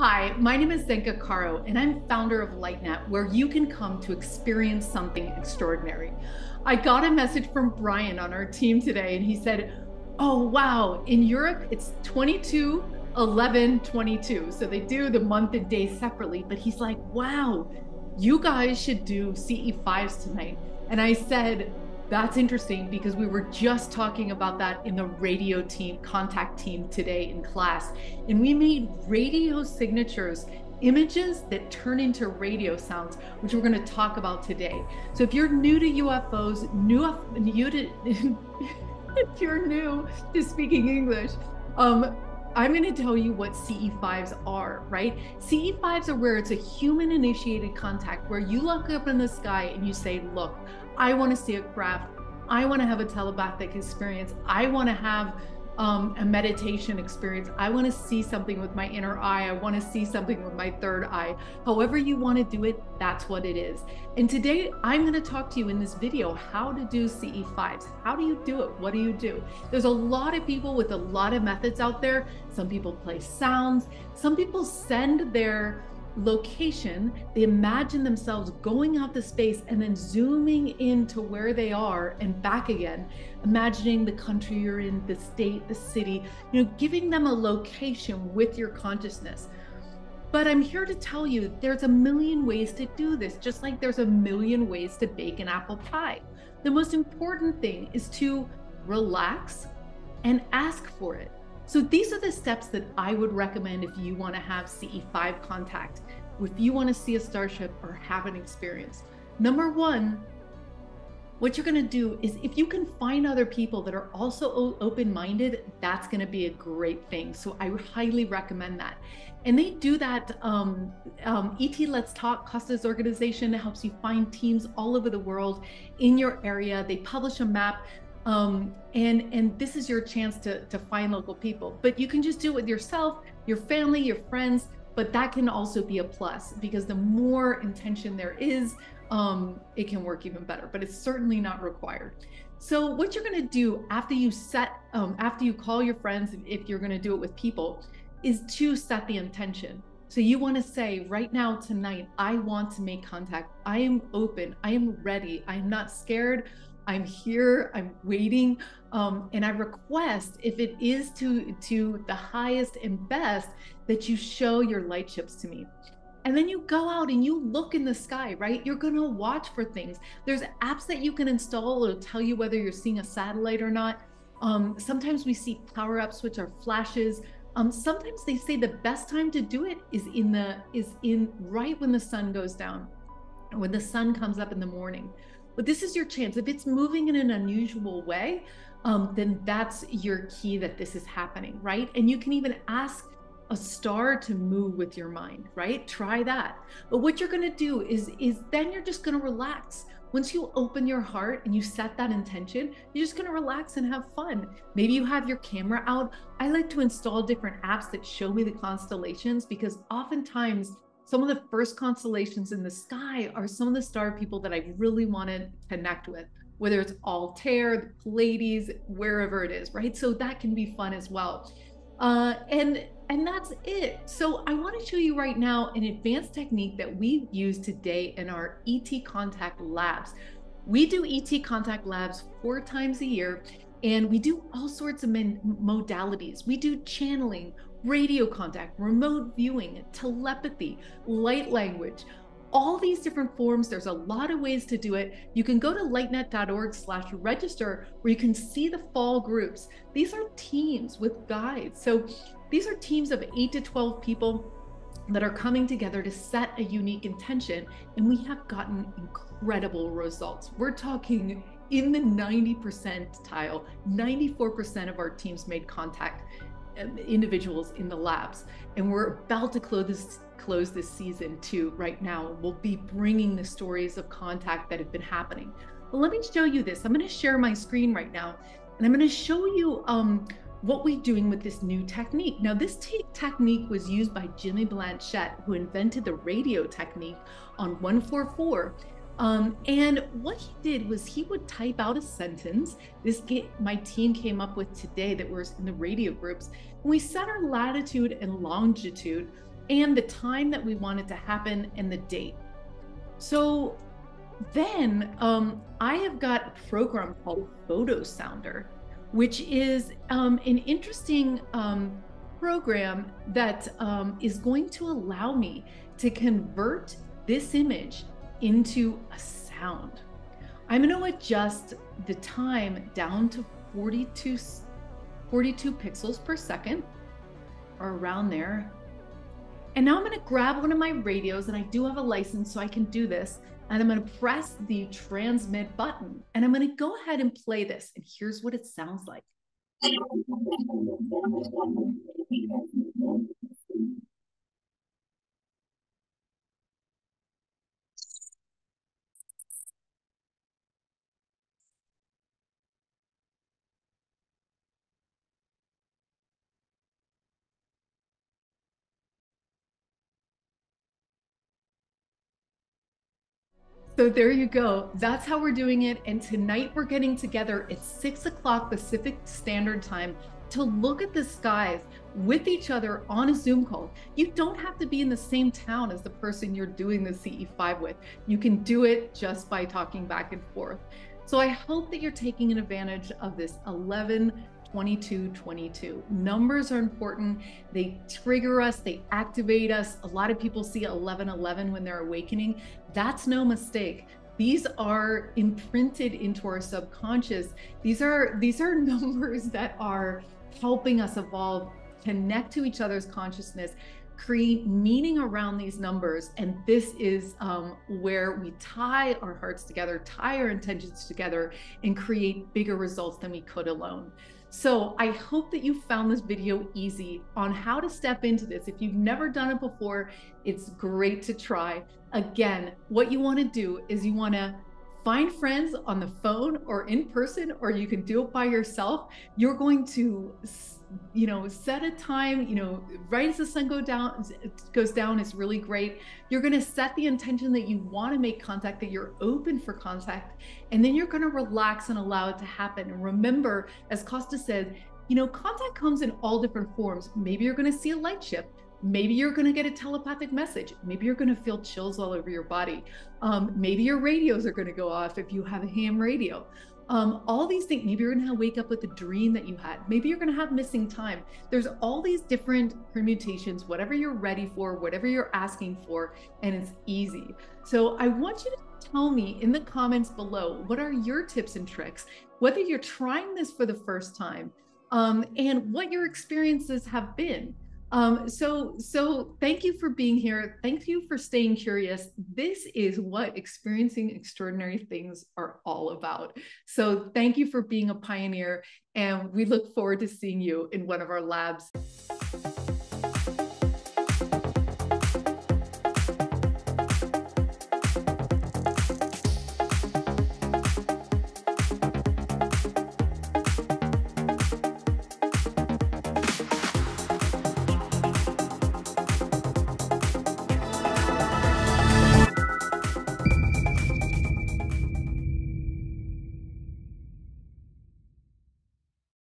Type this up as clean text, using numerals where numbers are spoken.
Hi, my name is Zenka Caro, and I'm founder of LightNet, where you can come to experience something extraordinary. I got a message from Brian on our team today, and he said, "Oh, wow, in Europe, it's 22/11/22." So they do the month and day separately, but he's like, "Wow, you guys should do CE5s tonight." And I said, "That's interesting because we were just talking about that in the radio team, contact team today in class. And we made radio signatures, images that turn into radio sounds, which we're going to talk about today. So if you're new to UFOs, if you're new to speaking English, I'm going to tell you what CE5s are, right? CE5s are where it's a human-initiated contact, where you look up in the sky and you say, look, I want to see a craft. I want to have a telepathic experience. I want to have a meditation experience. I want to see something with my inner eye. I want to see something with my third eye. However you want to do it, that's what it is. And today I'm going to talk to you in this video how to do CE5s. How do you do it? What do you do? There's a lot of people with a lot of methods out there. Some people play sounds. Some people send their location. They imagine themselves going out to space and then zooming into where they are and back again, imagining the country you're in, the state, the city, giving them a location with your consciousness. But I'm here to tell you there's a million ways to do this, just like there's a million ways to bake an apple pie. The most important thing is to relax and ask for it. So these are the steps that I would recommend if you want to have CE5 contact, if you want to see a starship or have an experience. Number one, what you're going to do is if you can find other people that are also open-minded, that's going to be a great thing. So I would highly recommend that. And they do that. ET Let's Talk, Costa's organization, helps you find teams all over the world in your area. They publish a map. And this is your chance to find local people, but you can just do it with yourself, your family, your friends, but that can also be a plus because the more intention there is, it can work even better, but it's certainly not required. So what you're going to do after you after you call your friends, if you're going to do it with people, is to set the intention. So you want to say right now, tonight, I want to make contact. I am open. I am ready. I am not scared. I'm here, I'm waiting, and I request, if it is to the highest and best, that you show your light ships to me. And then you go out and you look in the sky, right? You're gonna watch for things. There's apps that you can install that'll tell you whether you're seeing a satellite or not. Sometimes we see power-ups, which are flashes. Sometimes they say the best time to do it is right when the sun goes down, or when the sun comes up in the morning. But this is your chance. If it's moving in an unusual way, then that's your key that this is happening, right? And you can even ask a star to move with your mind, right? Try that. But what you're gonna do is then you're just gonna relax. Once you open your heart and you set that intention, you're just gonna relax and have fun. Maybe you have your camera out. I like to install different apps that show me the constellations because oftentimes some of the first constellations in the sky are some of the star people that I really want to connect with, whether it's Altair, the Pleiades, wherever it is, right? So that can be fun as well. And that's it. So I want to show you right now an advanced technique that we use today in our ET Contact Labs. We do ET Contact Labs 4 times a year, and we do all sorts of modalities. We do channeling, radio contact, remote viewing, telepathy, light language, all these different forms. There's a lot of ways to do it. You can go to lightnet.org/register where you can see the fall groups. These are teams with guides. So these are teams of 8 to 12 people that are coming together to set a unique intention. And we have gotten incredible results. We're talking in the 90 percentile, 94% of our teams made contact, individuals in the labs, and we're about to close this season too. Right now we'll be bringing the stories of contact that have been happening. But let me show you this. I'm going to share my screen right now, and I'm going to show you what we're doing with this new technique. Now, this technique was used by Jimmy Blanchette, who invented the radio technique on 144. And what he did was he would type out a sentence. My team came up with today that was in the radio groups. And we set our latitude and longitude and the time that we want it to happen and the date. So then I have got a program called Photo Sounder, which is an interesting program that is going to allow me to convert this image into a sound. I'm going to adjust the time down to 42 pixels per second, or around there. And now I'm going to grab one of my radios, and I do have a license, so I can do this. And I'm going to press the transmit button, and I'm going to go ahead and play this. And here's what it sounds like. So there you go. That's how we're doing it. And tonight we're getting together at 6 o'clock Pacific Standard Time to look at the skies with each other on a Zoom call. You don't have to be in the same town as the person you're doing the CE5 with. You can do it just by talking back and forth. So I hope that you're taking advantage of this 11-22-22. Numbers are important. They trigger us, they activate us. A lot of people see 11-11 when they're awakening. That's no mistake. These are imprinted into our subconscious. These are numbers that are helping us evolve, connect to each other's consciousness, create meaning around these numbers. And this is where we tie our hearts together, tie our intentions together, and create bigger results than we could alone. So I hope that you found this video easy on how to step into this. If you've never done it before, it's great to try. Again, what you want to do is you want to find friends on the phone or in person, or you can do it by yourself. You're going to, set a time, right as the sun goes down is really great. You're going to set the intention that you want to make contact, that you're open for contact, and then you're going to relax and allow it to happen. And remember, as Costa said, contact comes in all different forms. Maybe you're going to see a light shift. Maybe you're going to get a telepathic message. Maybe you're going to feel chills all over your body. Maybe your radios are going to go off if you have a ham radio. All these things. Maybe you're going to wake up with a dream that you had. Maybe you're going to have missing time. There's all these different permutations, whatever you're ready for, whatever you're asking for, and it's easy. So I want you to tell me in the comments below, what are your tips and tricks, whether you're trying this for the first time, and what your experiences have been. So thank you for being here. Thank you for staying curious. This is what experiencing extraordinary things are all about. So thank you for being a pioneer, and we look forward to seeing you in one of our labs.